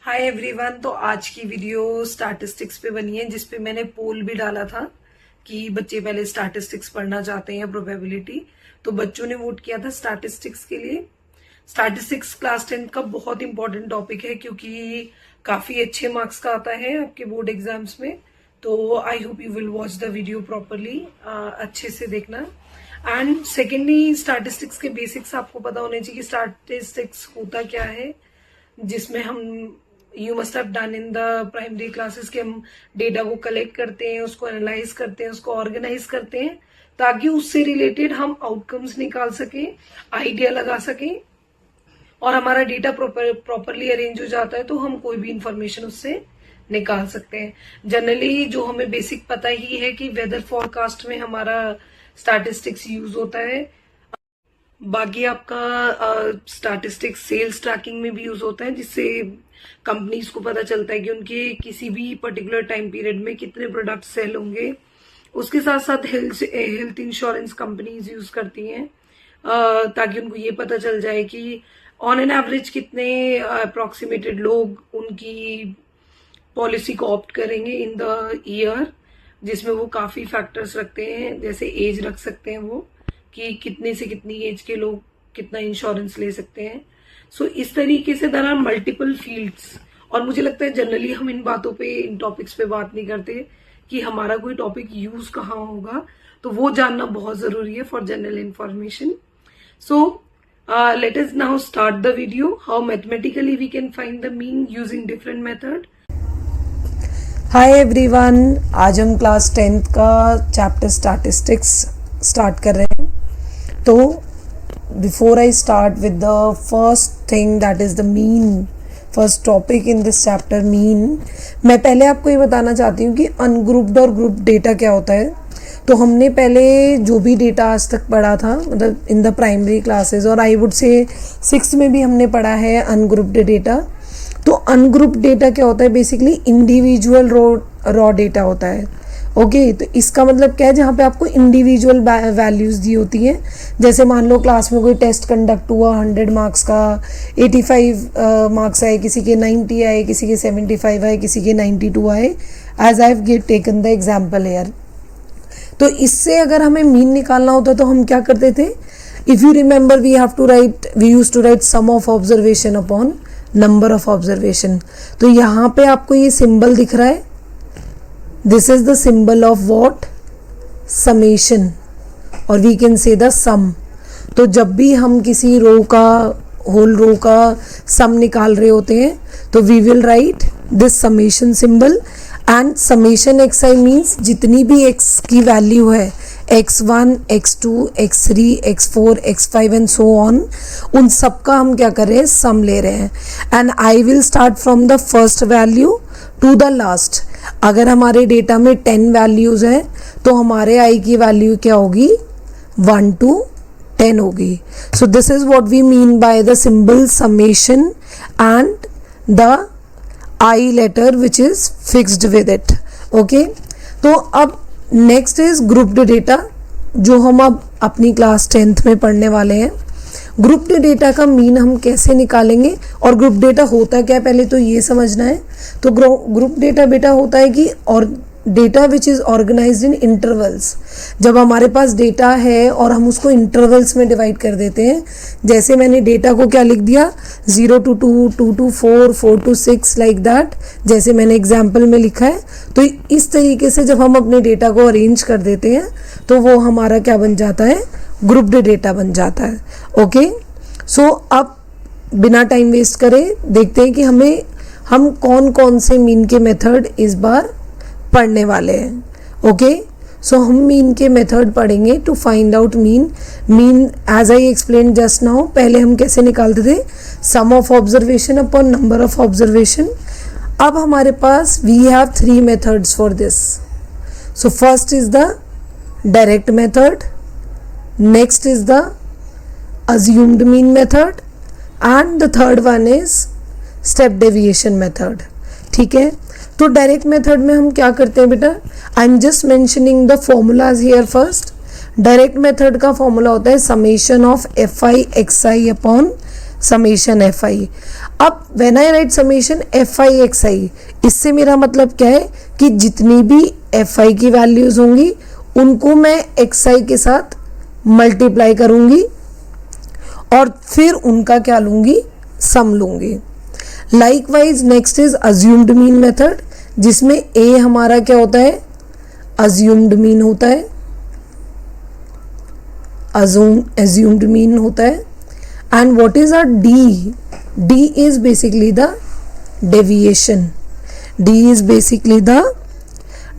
Hi everyone. तो आज की वीडियो स्टैटिस्टिक्स पे बनी है, जिसपे मैंने पोल भी डाला था कि बच्चे पहले स्टैटिस्टिक्स पढ़ना चाहते हैं या प्रोबेबिलिटी। तो बच्चों ने वोट किया था स्टैटिस्टिक्स के लिए। स्टैटिस्टिक्स क्लास 10 का बहुत इंपॉर्टेंट टॉपिक है क्योंकि काफी अच्छे मार्क्स का आता है आपके बोर्ड एग्जाम्स में। तो I hope you will watch the video properly, अच्छे से देखना। एंड सेकेंडली, स्टैटिस्टिक्स के बेसिक्स आपको पता होने चाहिए कि स्टैटिस्टिक्स होता क्या है, जिसमें हम you must have done in the primary classes के हम डेटा को कलेक्ट करते हैं, उसको एनालाइज करते हैं, उसको ऑर्गेनाइज करते हैं ताकि उससे रिलेटेड हम आउटकम्स निकाल सकें, आइडिया लगा सकें, और हमारा डेटा प्रॉपरली अरेंज हो जाता है तो हम कोई भी इंफॉर्मेशन उससे निकाल सकते हैं। जनरली जो हमें बेसिक पता ही है कि वेदर फॉरकास्ट में हमारा स्टैटिस्टिक्स यूज होता है। बाकी आपका स्टैटिस्टिक्स सेल्स ट्रैकिंग में भी यूज होता है, जिससे कंपनीज को पता चलता है कि उनके किसी भी पर्टिकुलर टाइम पीरियड में कितने प्रोडक्ट सेल होंगे। उसके साथ साथ हेल्थ इंश्योरेंस कंपनीज यूज करती हैं ताकि उनको ये पता चल जाए कि ऑन एन एवरेज कितने अप्रोक्सीमेटेड लोग उनकी पॉलिसी को ऑप्ट करेंगे इन द ईयर, जिसमें वो काफी फैक्टर्स रखते हैं। जैसे एज रख सकते हैं वो कि कितने से कितनी एज के लोग कितना इंश्योरेंस ले सकते हैं। सो इस तरीके से देयर आर मल्टीपल फील्ड्स, और मुझे लगता है जनरली हम इन बातों पे, इन टॉपिक्स पे बात नहीं करते कि हमारा कोई टॉपिक यूज कहाँ होगा, तो वो जानना बहुत जरूरी है for general information. So let us now start the video, how mathematically we can find the mean using different method. Hi everyone, आज हम क्लास 10th का चैप्टर स्टैटिस्टिक्स स्टार्ट कर रहे हैं। तो before I start with the first thing that is the mean, first topic in this chapter mean, मैं पहले आपको ये बताना चाहती हूँ कि अनग्रुप्ड और ग्रुप डेटा क्या होता है। तो हमने पहले जो भी डेटा आज तक पढ़ा था, मतलब इन द प्राइमरी क्लासेस, और आई वुड से 6th में भी हमने पढ़ा है अनग्रुप्ड डेटा। तो अनग्रुप्ड डेटा क्या होता है? बेसिकली इंडिविजुअल रॉ डेटा होता है। ओके, तो इसका मतलब क्या है? जहाँ पे आपको इंडिविजुअल वैल्यूज़ दी होती हैं। जैसे मान लो क्लास में कोई टेस्ट कंडक्ट हुआ 100 मार्क्स का, 85 मार्क्स आए, किसी के 90 आए, किसी के 75 आए, किसी के 92 आए, as I have taken the example here. तो इससे अगर हमें मीन निकालना होता तो हम क्या करते थे? If you remember, we use to write sum of observation upon number of observation. तो यहाँ पे आपको ये सिंबल दिख रहा है, this is the symbol of what? Summation, और we can say the sum. तो जब भी हम किसी रो का, होल रो का सम निकाल रहे होते हैं तो we will write this summation symbol. And summation xi means जितनी भी x की वैल्यू है, x1, x2, x3, x4, x5 and so on, उन सब का हम क्या कर रहे हैं? सम ले रहे हैं। And I will start from the first value to the last. अगर हमारे डेटा में 10 वैल्यूज़ हैं तो हमारे आई की वैल्यू क्या होगी? 1 to 10 होगी। So this is what we mean by the symbol summation and the I letter which is fixed with it. Okay, तो अब नेक्स्ट इज ग्रुप्ड डेटा, जो हम अब अपनी क्लास 10th में पढ़ने वाले हैं। ग्रुप्ड डेटा का मीन हम कैसे निकालेंगे और ग्रुप डेटा होता क्या है, पहले तो ये समझना है। तो ग्रुप डेटा बेटा होता है कि और data which is organised in intervals. जब हमारे पास डेटा है और हम उसको इंटरवल्स में डिवाइड कर देते हैं, जैसे मैंने डेटा को क्या लिख दिया? 0 to 2, 2 to 4, 4 to 6, like that, जैसे मैंने एग्जाम्पल में लिखा है। तो इस तरीके से जब हम अपने डेटा को अरेंज कर देते हैं तो वो हमारा क्या बन जाता है? ग्रुप्ड डेटा बन जाता है। ओके, सो अब बिना टाइम वेस्ट करे देखते हैं कि हम कौन कौन से मीन के मेथड इस बार पढ़ने वाले हैं। ओके, सो हम मीन के मेथड पढ़ेंगे to find out mean as I explain just now. पहले हम कैसे निकालते थे? Sum of observation upon number of observation. अब हमारे पास we have 3 methods for this. So first is the direct method, next is the assumed mean method, and the third one is step deviation method। ठीक है, तो direct method में हम क्या करते हैं बेटा? I am just mentioning the formulas here first. Direct method का फॉर्मूला होता है summation of fi xi upon summation F I. अब when I write summation F I X I, इससे मेरा मतलब क्या है कि जितनी भी एफ आई की वैल्यूज होंगी उनको मैं एक्स आई के साथ मल्टीप्लाई करूंगी और फिर उनका क्या लूंगी, सम लूंगी। Likewise next is assumed mean method, जिसमें ए हमारा क्या होता है, अज्यूम्ड मीन होता है, assumed mean होता है। and what is our D? D is basically the deviation. D is basically the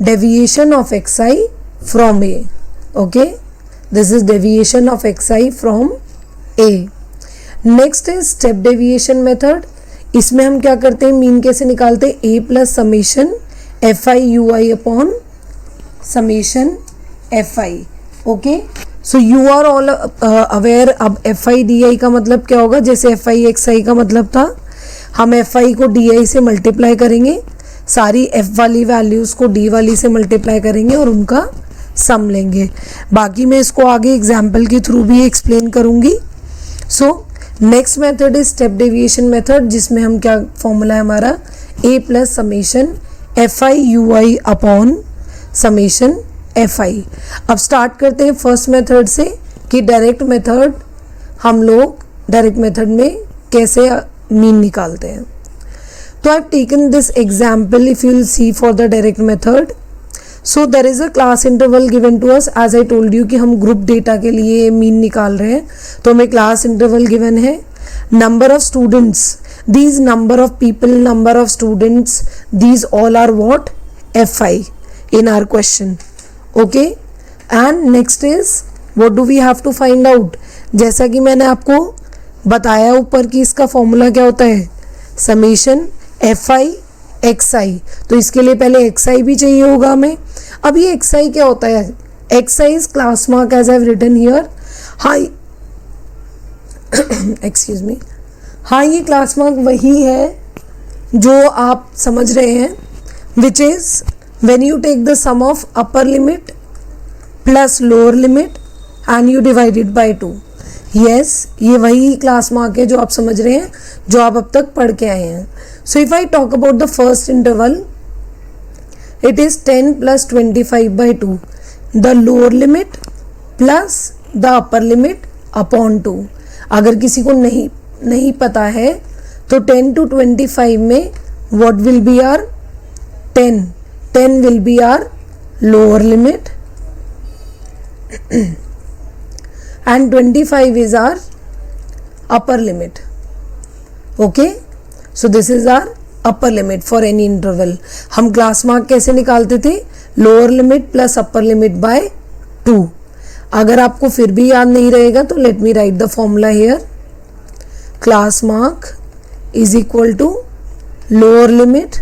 deviation of xi from A. Okay, this is deviation of xi from A. next is step deviation method. इसमें हम क्या करते हैं, mean कैसे निकालते हैं, A plus summation F I U I upon summation F I. Okay, so you are all aware. अब F I D I का मतलब क्या होगा, जैसे एफ आई एक्स आई का मतलब था, हम एफ आई को डी आई से मल्टीप्लाई करेंगे, सारी एफ वाली वैल्यूज को डी वाली से मल्टीप्लाई करेंगे और उनका सम लेंगे। बाकी मैं इसको आगे एग्जाम्पल के थ्रू भी एक्सप्लेन करूंगी। So next method is step deviation method, जिसमें हम क्या फॉर्मूला है हमारा, A plus summation F I U I upon summation F I. अब स्टार्ट करते हैं फर्स्ट मेथड से कि डायरेक्ट मेथड, हम लोग डायरेक्ट मेथड में कैसे मीन निकालते हैं। तो I have taken this example, if you will see for the direct method. So there is a class interval given to us, as I told you कि हम group data के लिए mean निकाल रहे हैं, तो हमें क्लास इंटरवल गिवन है। Number of students, these number of people, number of students, these all are what, F I in our question. Okay, and next is what do we have to find out? जैसा कि मैंने आपको बताया ऊपर कि इसका formula क्या होता है, समेशन एफ आई एक्स आई। तो इसके लिए पहले एक्स आई भी चाहिए होगा हमें। अब ये एक्स आई क्या होता है, X I is class mark as I have written here. हाँ एक्सक्यूज मी, हाँ ये क्लास मार्क वही है जो आप समझ रहे हैं, which is when you take the sum of upper limit plus lower limit and you divide it by 2. yes, ये वही क्लास मार्क है जो आप समझ रहे हैं, जो आप अब तक पढ़ के आए हैं। so if I talk about the first interval, it is 10 plus 25 by 2, the lower limit plus the upper limit upon 2। अगर किसी को नहीं पता है तो 10 to 25 में what will be our 10 will be our lower limit and 25 is our upper limit. Okay, so this is our upper limit for any interval. हम class mark कैसे निकालते थे, lower limit plus upper limit by 2। अगर आपको फिर भी याद नहीं रहेगा तो let me write the formula here, class mark is equal to lower limit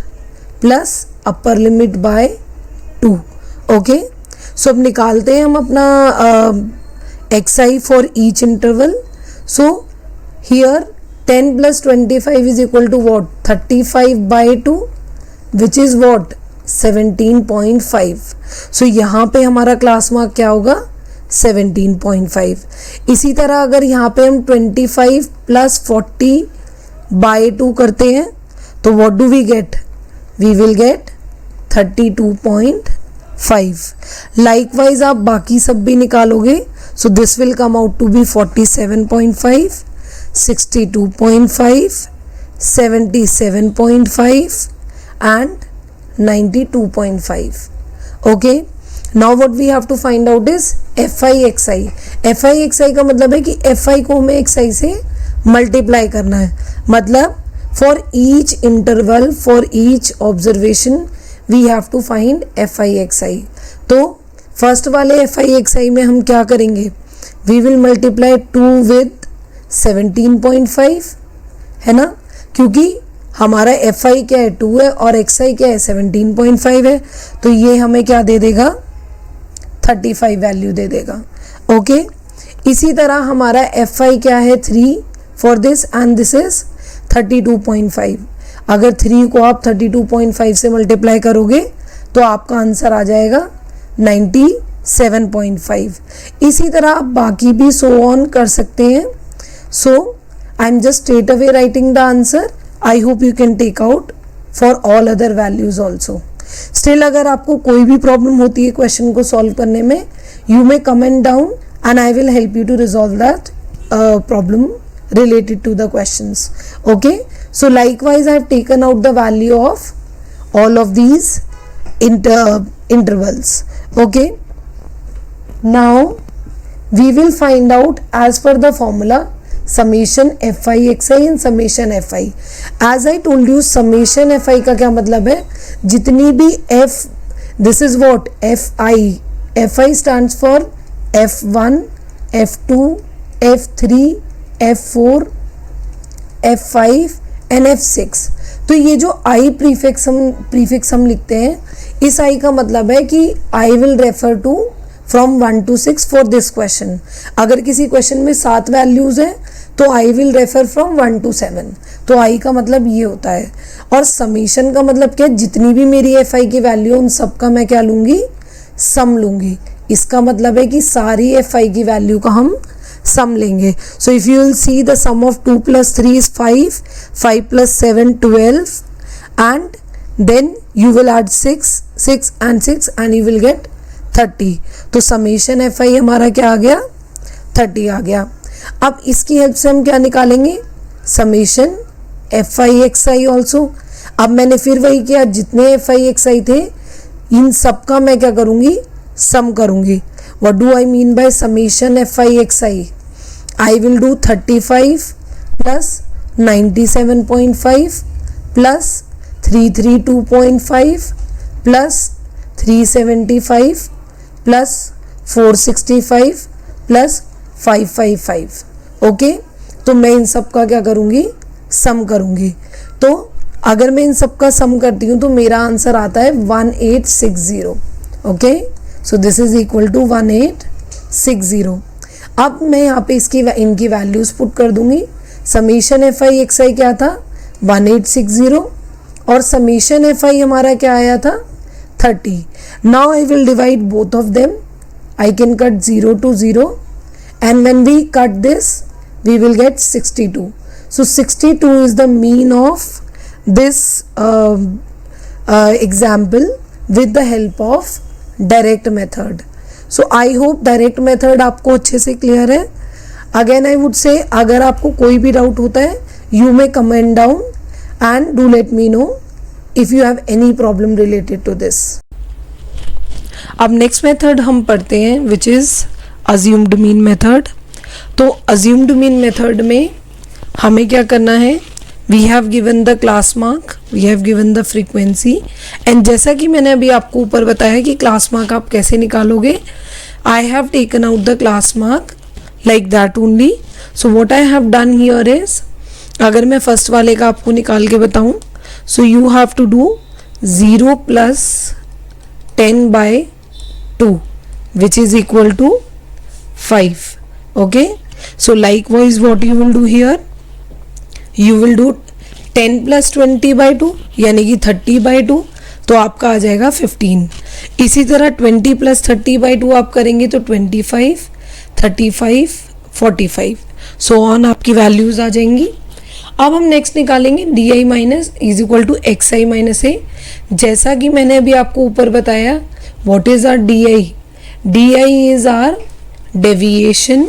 plus upper limit by 2। Okay, so अब निकालते हैं हम अपना X I for each interval. So here 10 plus 25 is equal to what, 35 by 2, which is what, 17.5। सो यहाँ पे हमारा class mark क्या होगा, 17.5। इसी तरह अगर यहाँ पे हम 25 plus 40 by 2 करते हैं तो what do we get, we will get 32.5। Likewise आप बाकी सब भी निकालोगे, so this will come out to be 47.5, 62.5, 77.5 and 92.5. Okay, now what we have to find out is FI/XI। FI/XI का मतलब है कि FI को हमें XI से मल्टीप्लाई करना है, मतलब for each interval, for each observation we have to find FI/XI। तो फर्स्ट वाले FI/XI में हम क्या करेंगे, वी विल मल्टीप्लाई 2 विद 17.5, है ना, क्योंकि हमारा FI क्या है 2 है और XI क्या है 17.5 है, तो ये हमें क्या दे देगा, 35 वैल्यू दे देगा। ओके, इसी तरह हमारा FI क्या है 3 for this and this is 32.5। अगर 3 को आप 32.5 से मल्टीप्लाई करोगे तो आपका आंसर आ जाएगा 97.5। इसी तरह आप बाकी भी सो ऑन कर सकते हैं। सो I am just straight away writing the answer. I hope you can take out for all other values also. Still अगर आपको कोई भी प्रॉब्लम होती है क्वेश्चन को सॉल्व करने में, you may comment down and I will help you to resolve that problem related to the questions. Okay, so likewise I have taken out the value of all of these intervals. Okay, now we will find out as per the formula summation fi xi and summation fi. As I told you, summation fi का क्या मतलब है, जितनी भी f, this is what fi stands for f1, f2, f3, f4, f5 and f6. तो ये जो i prefix हम लिखते हैं, इस i का मतलब है कि I will refer to from 1 to 6 for this question. अगर किसी क्वेश्चन में 7 वैल्यूज हैं तो I will refer from 1 to 7. तो I का मतलब ये होता है. और समीशन का मतलब क्या है, जितनी भी मेरी fi की वैल्यू उन सब का मैं क्या लूँगी, सम लूँगी. इसका मतलब है कि सारी fi की वैल्यू का हम सम लेंगे. So if you will see the sum of 2 + 3 is 5, 5 + 7 12 and then you will add 6 and 6 and you will get 30. तो समेशन fi हमारा क्या आ गया, 30 आ गया. अब इसकी हेल्प से हम क्या निकालेंगे, समेशन fi xi ऑल्सो. अब मैंने फिर वही किया, जितने fi xi थे इन सब का मैं क्या करूँगी, सम करूँगी. What do I mean by summation fi xi? I will do 35 plus 97.5 plus 332.5 plus 375 plus 465 plus 555. Okay, तो मैं इन सब का क्या करूँगी, सम करूँगी. तो अगर मैं इन सब का सम करती हूँ तो मेरा आंसर आता है 1860. Okay, so this is equal to 1860. अब मैं यहाँ पे इनकी वैल्यूज पुट कर दूंगी. समीशन fi xi क्या था, 1860 और समीशन fi हमारा क्या आया था, 30. Now I will divide both of them. I can cut 0 to 0 and when we cut this we will get 62. So 62 is the mean of this example with the help of direct method. So I hope direct method आपको अच्छे से clear है. Again I would say अगर आपको कोई भी doubt होता है you may comment down and do let me know if you have any problem related to this. अब नेक्स्ट मेथड हम पढ़ते हैं which is assumed mean method. तो assumed mean method में हमें क्या करना है, we have given the class mark, we have given the frequency and जैसा कि मैंने अभी आपको ऊपर बताया कि class mark आप कैसे निकालोगे, I have taken out the class mark like that only. So what I have done here is, अगर मैं फर्स्ट वाले का आपको निकाल के बताऊं, so you have to do 0 plus 10 by 2 which is equal to 5. Okay, so likewise what you will do here, you will do 10 plus 20 by 2 यानी कि 30 by 2, तो आपका आ जाएगा 15. इसी तरह 20 plus 30 by 2 आप करेंगे तो 25, 35, 45 सो ऑन आपकी वैल्यूज आ जाएंगी. अब हम नेक्स्ट निकालेंगे di minus is equal to xi minus A. जैसा कि मैंने अभी आपको ऊपर बताया, what is our di? di is our deviation.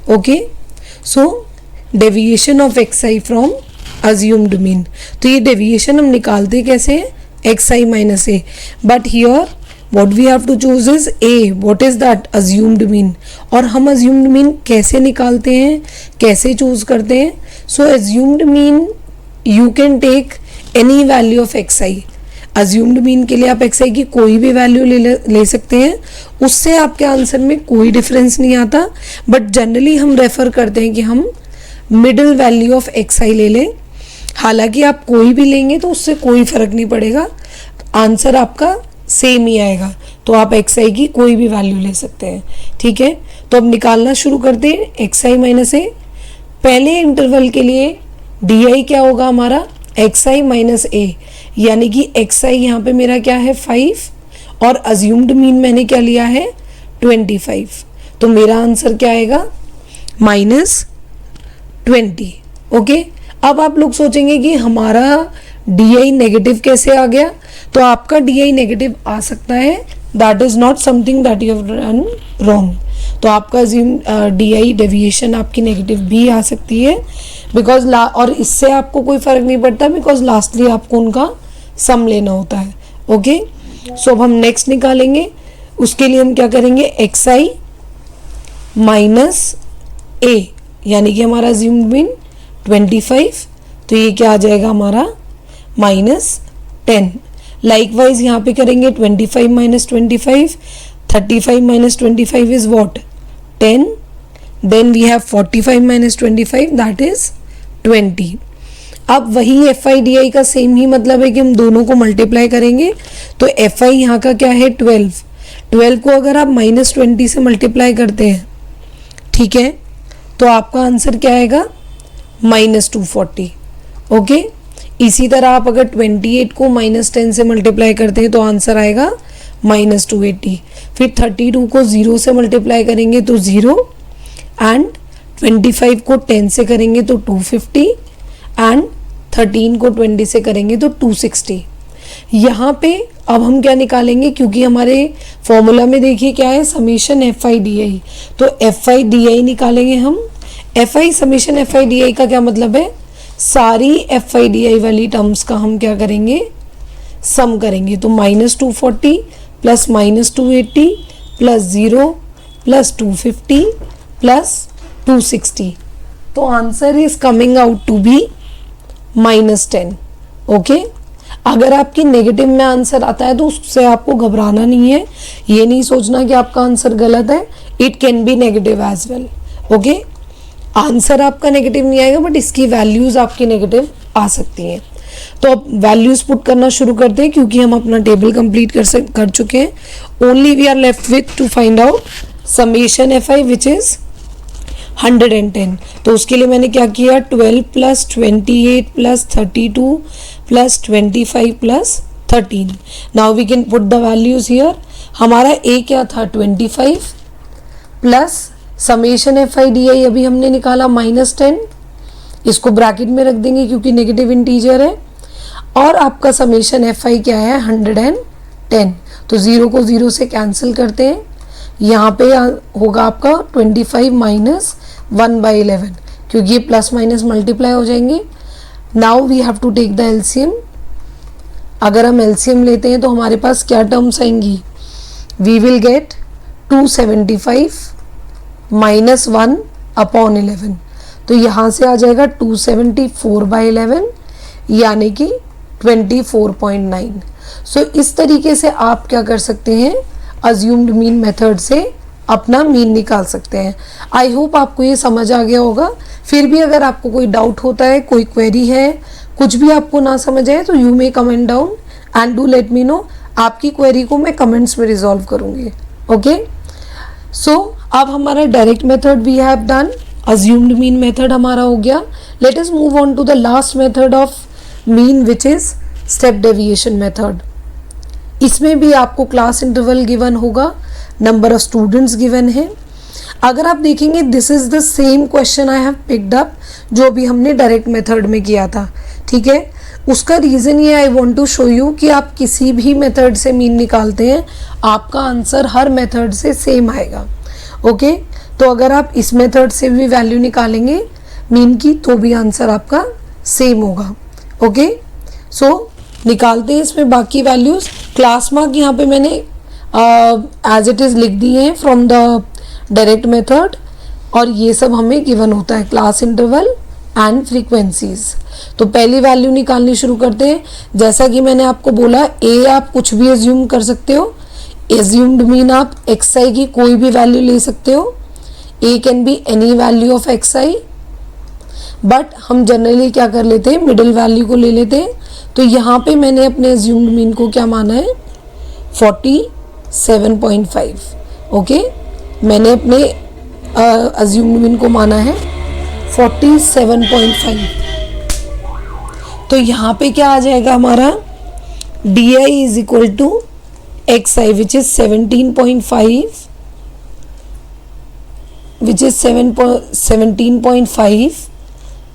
Okay, so deviation of xi from assumed mean. तो ये डेविएशन हम निकालते कैसे हैं, xi minus A. But here what we have to choose is a, what is that, assumed mean. और हम assumed mean कैसे निकालते हैं, कैसे चूज करते हैं. so assumed mean you can take any value of xi. assumed mean के लिए आप xi की कोई भी वैल्यू ले सकते हैं, उससे आपके आंसर में कोई डिफरेंस नहीं आता. बट जनरली हम रेफर करते हैं कि हम मिडिल वैल्यू ऑफ xi ले लें. हालांकि आप कोई भी लेंगे तो उससे कोई फर्क नहीं पड़ेगा, आंसर आपका सेम ही आएगा. तो आप xi की कोई भी वैल्यू ले सकते हैं. ठीक है, तो अब निकालना शुरू करते हैं xi माइनस ए. पहले इंटरवल के लिए di क्या होगा हमारा, xi माइनस ए, यानी कि xi यहाँ पे मेरा क्या है 5 और अज्यूम्ड मीन मैंने क्या लिया है 25. तो मेरा आंसर क्या आएगा, माइनस 20। ओके, अब आप लोग सोचेंगे कि हमारा DI नेगेटिव कैसे आ गया, तो आपका DI नेगेटिव आ सकता है, that is not something that you have done wrong. तो आपका DI डेविएशन आपकी नेगेटिव भी आ सकती है, बिकॉज और इससे आपको कोई फर्क नहीं पड़ता, बिकॉज लास्टली आपको उनका सम लेना होता है। ओके, सो अब हम नेक्स्ट निकालेंगे, उसके लिए हम क्या करेंगे, xi माइनस a, यानी कि हमारा अज्यूम्ड मीन 25, तो ये क्या आ जाएगा हमारा -10। लाइकवाइज यहाँ पे करेंगे 25 minus 25, 35 minus 25 is what 10, then we have 45 minus 25 that is 20। अब वही FI/DI का सेम ही मतलब है कि हम दोनों को मल्टीप्लाई करेंगे, तो FI यहाँ का क्या है 12 को अगर आप -20 से मल्टीप्लाई करते हैं, ठीक है, तो आपका आंसर क्या आएगा -240। ओके, इसी तरह आप अगर 28 को -10 से मल्टीप्लाई करते हैं तो आंसर आएगा -280। फिर 32 को 0 से मल्टीप्लाई करेंगे तो 0, एंड 25 को 10 से करेंगे तो 250, एंड 13 को 20 से करेंगे तो 260। यहाँ पे अब हम क्या निकालेंगे, क्योंकि हमारे फॉर्मूला में देखिए क्या है, समेशन FI/DI, तो FI/DI निकालेंगे हम। FI समेशन FI/DI का क्या मतलब है, सारी FI/DI वाली टर्म्स का हम क्या करेंगे, सम करेंगे। तो -240 प्लस -280 प्लस 0 प्लस 250 प्लस 260, तो answer is coming out to be -10। Okay, अगर आपकी नेगेटिव में आंसर आता है तो उससे आपको घबराना नहीं है, ये नहीं सोचना कि आपका आंसर गलत है, it can be negative as well. Okay, answer आपका नेगेटिव नहीं आएगा, बट इसकी वैल्यूज आपकी नेगेटिव आ सकती हैं। तो अब वैल्यूज पुट करना शुरू करते हैं, क्योंकि हम अपना टेबल कंप्लीट कर चुके हैं। Only we are left with to find out summation FI which is 110। तो उसके लिए मैंने क्या किया, 12 plus 28 plus 32 plus 25 plus 13। Now we can put the values here. हमारा A क्या था 25 प्लस समेशन FI/DI अभी हमने निकाला -10, इसको ब्रैकेट में रख देंगे क्योंकि नेगेटिव इंटीजर है, और आपका समेशन FI क्या है 110। तो 0 को 0 से कैंसिल करते हैं, यहाँ पे होगा आपका 25 माइनस 1/11, क्योंकि ये प्लस माइनस मल्टीप्लाई हो जाएंगे। Now we have to take the LCM। अगर हम LCM लेते हैं तो हमारे पास क्या टर्म्स आएंगी, वी विल गेट 275 माइनस 1/11, तो यहाँ से आ जाएगा 274/11 यानी कि 24.9। सो इस तरीके से आप क्या कर सकते हैं, अज्यूम्ड मीन मेथड से अपना मीन निकाल सकते हैं। आई होप आपको ये समझ आ गया होगा। फिर भी अगर आपको कोई डाउट होता है, कोई क्वेरी है, कुछ भी आपको ना समझ आए, तो you may comment down and do let me know. आपकी क्वेरी को मैं कमेंट्स में रिजॉल्व करूँगी। ओके, सो अब हमारा direct method we have done, assumed mean method हमारा हो गया। Let us move on to the last method of mean which is step deviation method. इसमें भी आपको क्लास इंटरवल गिवन होगा, नंबर ऑफ स्टूडेंट्स गिवन है। अगर आप देखेंगे this is the same question I have picked up जो भी हमने डायरेक्ट मेथड में किया था, ठीक है। उसका रीज़न ये I want to show you कि आप किसी भी मेथड से मीन निकालते हैं, आपका आंसर हर मेथड से सेम आएगा। ओके, तो अगर आप इस मेथड से भी वैल्यू निकालेंगे मीन की तो भी आंसर आपका सेम होगा। ओके, सो निकालते हैं इसमें बाकी वैल्यूज़। क्लास मार्क यहाँ पे मैंने एज इट इज़ लिख दिए हैं फ्रॉम द डायरेक्ट मेथड, और ये सब हमें गिवन होता है, क्लास इंटरवल एंड फ्रीक्वेंसीज। तो पहली वैल्यू निकालनी शुरू करते हैं। जैसा कि मैंने आपको बोला, ए आप कुछ भी एज्यूम कर सकते हो, एज्यूम्ड मीन आप xi की कोई भी वैल्यू ले सकते हो, A can be any value of xi, but हम जनरली क्या कर लेते हैं, मिडिल वैल्यू को ले लेते हैं। तो यहाँ पे मैंने अपने एज्यूम्ड मीन को क्या माना है 47.5। ओके, मैंने अपने एज्यूम्ड मीन को माना है 47.5। तो यहाँ पे क्या आ जाएगा हमारा di is equal to xi which is 17.5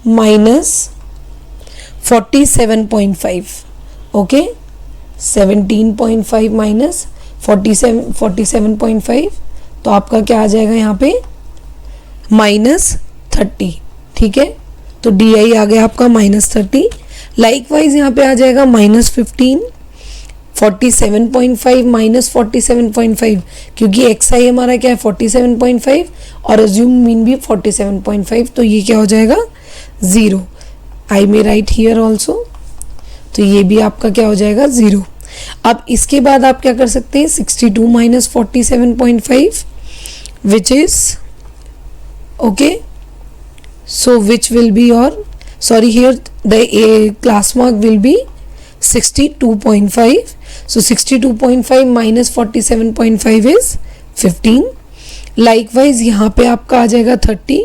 minus 47.5, okay, 17.5 minus 47.5, तो आपका क्या आ जाएगा यहाँ पे -30, ठीक है। तो DI आ गया आपका -30। लाइकवाइज यहाँ पे आ जाएगा -15, 47.5 माइनस 47.5, क्योंकि XI हमारा क्या है 47.5 और अज्यूम मीन भी 47.5, तो ये क्या हो जाएगा 0। आई मे राइट हियर ऑल्सो, तो ये भी आपका क्या हो जाएगा 0। अब इसके बाद आप क्या कर सकते हैं 62 minus 47.5 which is okay, so which will be your, sorry here the class mark will be 62.5, so 62.5 minus 47.5 is 15। likewise यहाँ पे आपका आ जाएगा 30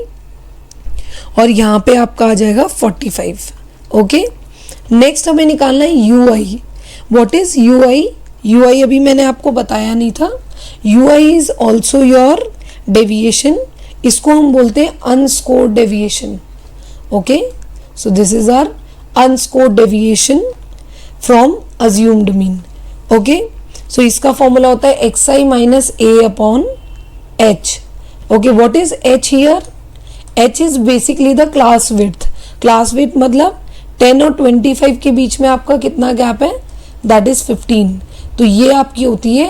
और यहाँ पे आपका आ जाएगा 45, ओके। नेक्स्ट हमें निकालना है UI। What is UI? UI अभी मैंने आपको बताया नहीं था। UI is also your deviation, इसको हम बोलते हैं unscored deviation, okay. So this is our unscored deviation from assumed mean, okay. सो इसका फॉर्मूला होता है XI minus A upon H, okay. What is H here? H is basically the class width. Class width मतलब 10 और 25 के बीच में आपका कितना गैप है, दैट इज 15, तो ये आपकी होती है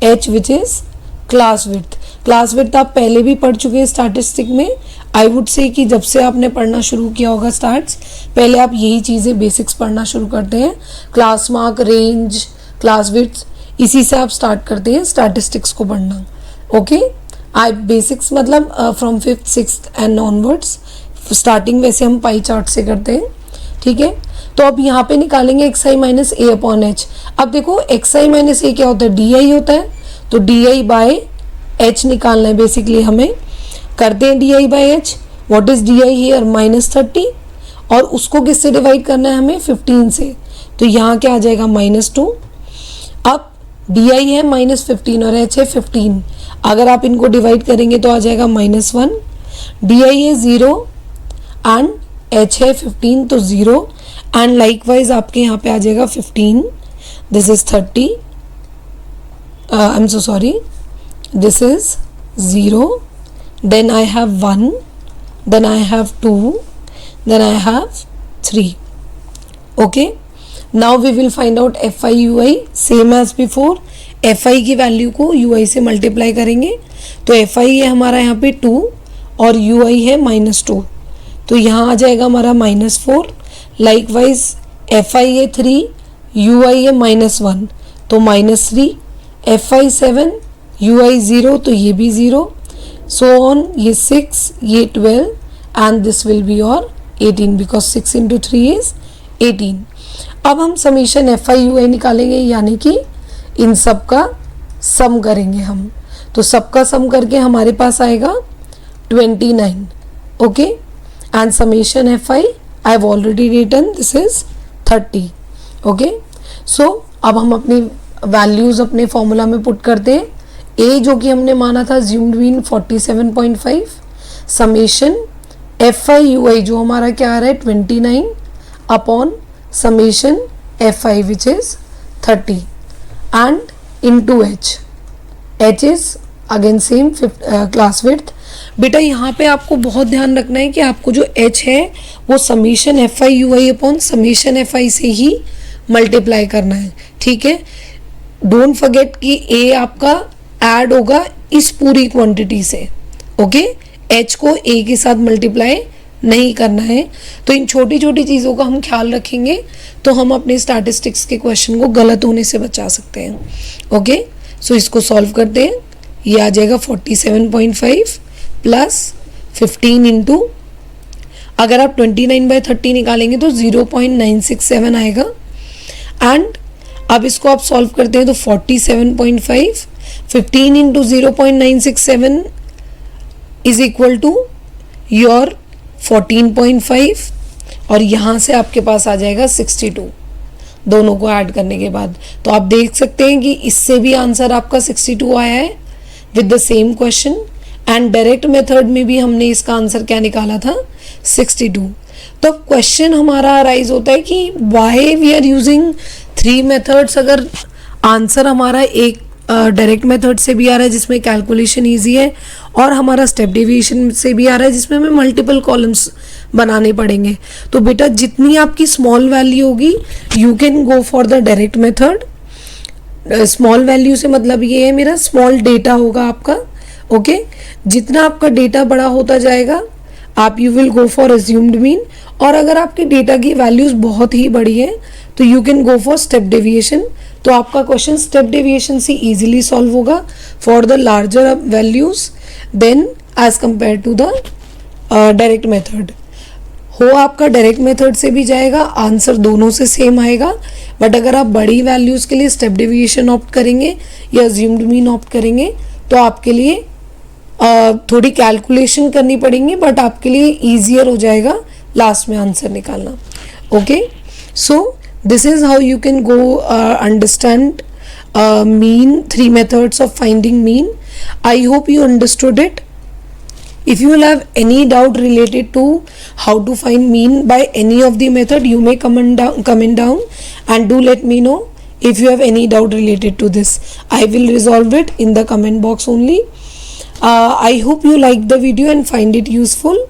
H which is class width. Class width आप पहले भी पढ़ चुके हैं स्टैटिस्टिक में। आई वुड से कि जब से आपने पढ़ना शुरू किया होगा स्टार्ट्स, पहले आप यही चीज़ें बेसिक्स पढ़ना शुरू करते हैं, class mark, range, class width, इसी से आप स्टार्ट करते हैं स्टैटिस्टिक्स को पढ़ना, ओके। आई बेसिक्स मतलब from 5th 6th and onwards, starting वैसे हम पाई चार्ट से करते हैं, ठीक है। तो अब यहाँ पे निकालेंगे XI minus A upon H। अब देखो XI माइनस A क्या होता है, DI होता है, तो DI बाय H निकालना है बेसिकली हमें। करते हैं DI by H। What is DI here -30, और उसको किससे डिवाइड करना है हमें 15 से, तो यहाँ क्या आ जाएगा -2। अब DI है -15 और H है 15, अगर आप इनको डिवाइड करेंगे तो आ जाएगा -1। DI है 0 एंड H है 15, तो 0, एंड लाइकवाइज आपके यहाँ पे आ जाएगा 15, this is 30, I am so sorry, this is 0, then I have 1, then I have 2, then I have 3, okay। now we will find out FI UI same as before। FI की value को UI से multiply करेंगे, तो FI है हमारा यहाँ पे 2 और UI है -2, तो यहाँ आ जाएगा हमारा -4। लाइकवाइज FI है 3, UI है -1, तो -3, FI 7, UI 0, तो ये भी 0, सो ऑन, ये 6, ये 12 and this will be your 18 because 6 into 3 is 18। अब हम समीशन FI UI निकालेंगे, यानी कि इन सब का सम करेंगे हम, तो सबका सम करके हमारे पास आएगा 29, okay. And submission FI I have already written, this is 30, okay. So अब हम अपनी वैल्यूज अपने फॉर्मूला में पुट करते हैं। A जो कि हमने माना था assumed mean 47.5, summation FI UI जो हमारा क्या आ रहा है 29 upon summation FI which is 30 and into H is again same class width. बेटा यहाँ पे आपको बहुत ध्यान रखना है कि आपको जो H है वो summation FI UI upon summation FI से ही मल्टीप्लाई करना है, ठीक है। डोंट फॉरगेट कि A आपका ऐड होगा इस पूरी क्वांटिटी से, ओके। H को A के साथ मल्टीप्लाई नहीं करना है, तो इन छोटी छोटी चीज़ों का हम ख्याल रखेंगे तो हम अपने स्टैटिस्टिक्स के क्वेश्चन को गलत होने से बचा सकते हैं, ओके। सो इसको सॉल्व करते हैं, ये आ जाएगा 47.5 प्लस 15 इंटू, अगर आप 29/30 निकालेंगे तो 0.967 आएगा, एंड अब इसको आप सॉल्व करते हैं तो 47.5 15 into 0.967 is equal to your 14.5 और यहाँ से आपके पास आ जाएगा 62 दोनों को ऐड करने के बाद। तो आप देख सकते हैं कि इससे भी आंसर आपका 62 आया है with the same question, and direct method में भी हमने इसका आंसर क्या निकाला था 62। तो अब क्वेश्चन हमारा अराइज होता है कि why we are using 3 methods. अगर आंसर हमारा एक डायरेक्ट मेथड से भी आ रहा है जिसमें कैलकुलेशन इजी है, और हमारा स्टेप डेविएशन से भी आ रहा है जिसमें हमें मल्टीपल कॉलम्स बनाने पड़ेंगे, तो बेटा जितनी आपकी स्मॉल वैल्यू होगी you can go for the direct method. Small value से मतलब ये है मेरा स्मॉल डेटा होगा आपका, ओके। जितना आपका डेटा बड़ा होता जाएगा आप you will go for assumed mean, और अगर आपके डेटा की वैल्यूज बहुत ही बड़ी है तो you can go for step deviation. तो आपका क्वेश्चन स्टेप डेविएशन से इजीली सॉल्व होगा for the larger values then as compare to the direct method. हो आपका डायरेक्ट मेथड से भी जाएगा, आंसर दोनों से सेम आएगा, बट अगर आप बड़ी वैल्यूज के लिए स्टेप डेविएशन ऑप्ट करेंगे या अज्यूम्ड मीन ऑप्ट करेंगे तो आपके लिए थोड़ी कैलकुलेशन करनी पड़ेंगी, बट आपके लिए ईजियर हो जाएगा लास्ट में आंसर निकालना, okay. So this is how you can go understand mean, 3 methods of finding mean. I hope you understood it. If you will have any doubt related to how to find mean by any of the method, you may comment down and do let me know if you have any doubt related to this. I will resolve it in the comment box only. I hope you liked the video and find it useful.